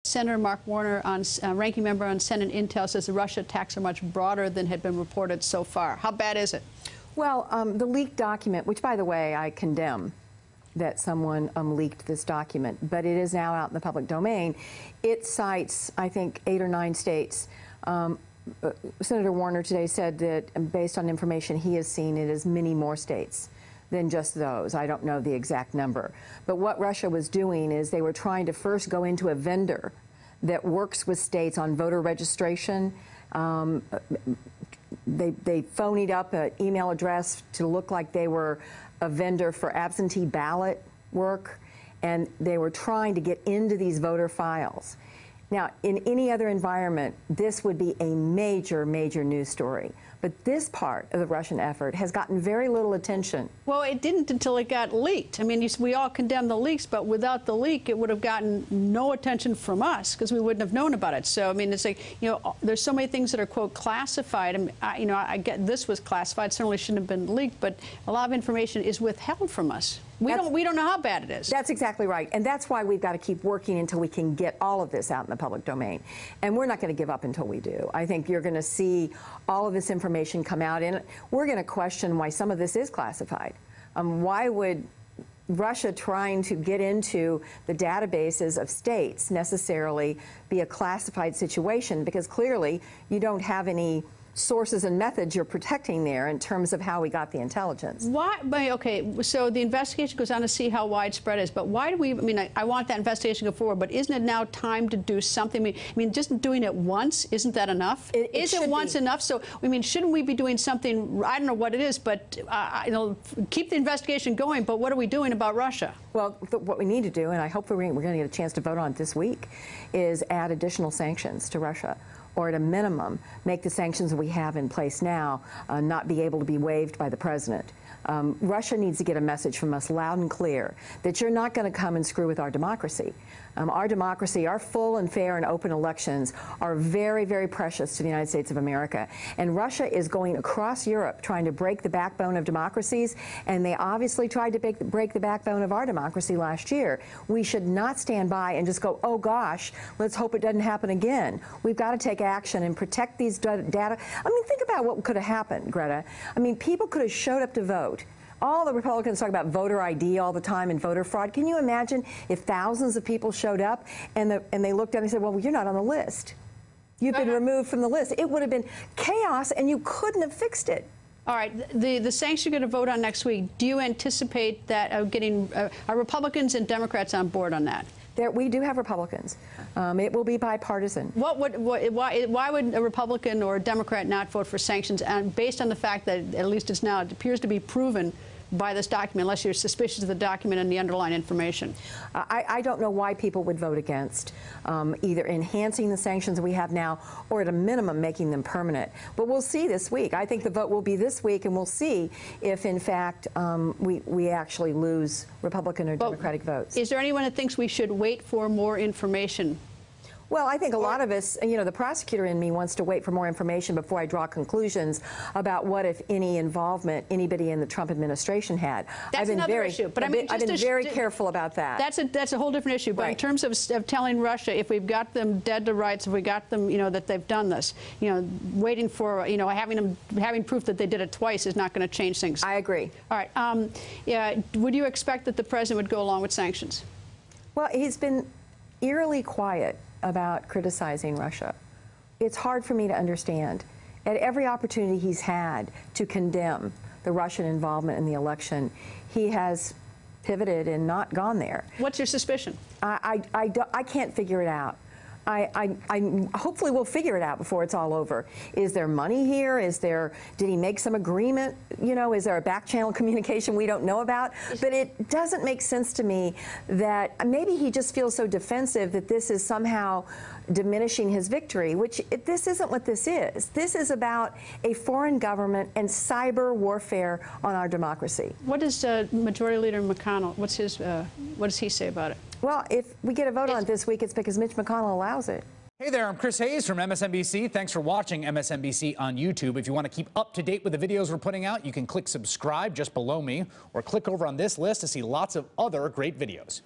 Senator Mark Warner, ranking member on Senate Intel, says the Russia attacks are much broader than had been reported so far. How bad is it? Well, the leaked document, which, by the way, I condemn that someone leaked this document, but it is now out in the public domain. It cites, I think, 8 or 9 states. Senator Warner today said that based on information he has seen, it is many more states than just those. I don't know the exact number. But what Russia was doing is they were trying to first go into a vendor that works with states on voter registration. They phonied up an email address to look like they were a vendor for absentee ballot work, and they were trying to get into these voter files. Now, in any other environment, this would be a major, major news story. But this part of the Russian effort has gotten very little attention. Well, it didn't until it got leaked. I mean, we all condemn the leaks, but without the leak, it would have gotten no attention from us because we wouldn't have known about it. So, I mean, it's like, there's so many things that are, quote, classified. I mean, I get this was classified, certainly shouldn't have been leaked, but a lot of information is withheld from us. We don't know how bad it is. That's exactly right. And that's why we've got to keep working until we can get all of this out in the public domain. And we're not going to give up until we do. I think you're going to see all of this information come out, and we're going to question why some of this is classified. Why would Russia trying to get into the databases of states necessarily be a classified situation? Because clearly you don't have any sources and methods you're protecting there in terms of how we got the intelligence. Why? Okay, so the investigation goes on to see how widespread it is, but why do we, I mean, I want that investigation to go forward, but isn't it now time to do something? I mean, just doing it once, isn't that enough? Is it once enough? So, I mean, shouldn't we be doing something, I don't know what it is, but, keep the investigation going, but what are we doing about Russia? Well, what we need to do, and I hope we're going to get a chance to vote on it this week, is add additional sanctions to Russia, or at a minimum, make the sanctions we have in place now not be able to be waived by the president. Russia needs to get a message from us loud and clear that you're not going to come and screw with our democracy. Our democracy, our full and fair and open elections are very, very precious to the United States of America. And Russia is going across Europe trying to break the backbone of democracies, and they obviously tried to break the backbone of our democracy last year. We should not stand by and just go, oh gosh, let's hope it doesn't happen again. We've got to take action and protect these data. I mean, think about what could have happened, Greta. I mean, people could have showed up to vote. All the Republicans talk about voter ID all the time and voter fraud. Can you imagine if thousands of people showed up and they looked at it and said, well, you're not on the list. You've been removed from the list. It would have been chaos, and you couldn't have fixed it. All right, the sanctions you're going to vote on next week, do you anticipate that are Republicans and Democrats on board on that? We do have Republicans. It will be bipartisan. Why would a Republican or a Democrat not vote for sanctions, and based on the fact that, at least it's now, it appears to be proven by this document, unless you're suspicious of the document and the underlying information? I don't know why people would vote against either enhancing the sanctions we have now or at a minimum making them permanent. But we'll see this week. I think the vote will be this week, and we'll see if, in fact, we actually lose Republican or Democratic votes. Is there anyone that thinks we should wait for more information? Well, I think a lot of us, the prosecutor in me wants to wait for more information before I draw conclusions about what, if any, involvement anybody in the Trump administration had. That's another issue. But I've been very careful about that. That's a whole different issue. But in terms of telling Russia, if we've got them dead to rights, if we got them, that they've done this, waiting for, having proof that they did it twice is not going to change things. I agree. All right. Would you expect that the president would go along with sanctions? Well, he's been eerily quiet about criticizing Russia. It's hard for me to understand. At every opportunity he's had to condemn the Russian involvement in the election, he has pivoted and not gone there. What's your suspicion? I can't figure it out. Hopefully we'll figure it out before it's all over. Is there money here? Did he make some agreement? Is there a back channel communication we don't know about? But it doesn't make sense to me that maybe he just feels so defensive that this is somehow diminishing his victory, which this isn't what this is. This is about a foreign government and cyber warfare on our democracy. What does Majority Leader McConnell, what does he say about it? Well, if we get a vote on it this week, it's because Mitch McConnell allows it. Hey there, I'm Chris Hayes from MSNBC. Thanks for watching MSNBC on YouTube. If you want to keep up to date with the videos we're putting out, you can click subscribe just below me, or click over on this list to see lots of other great videos.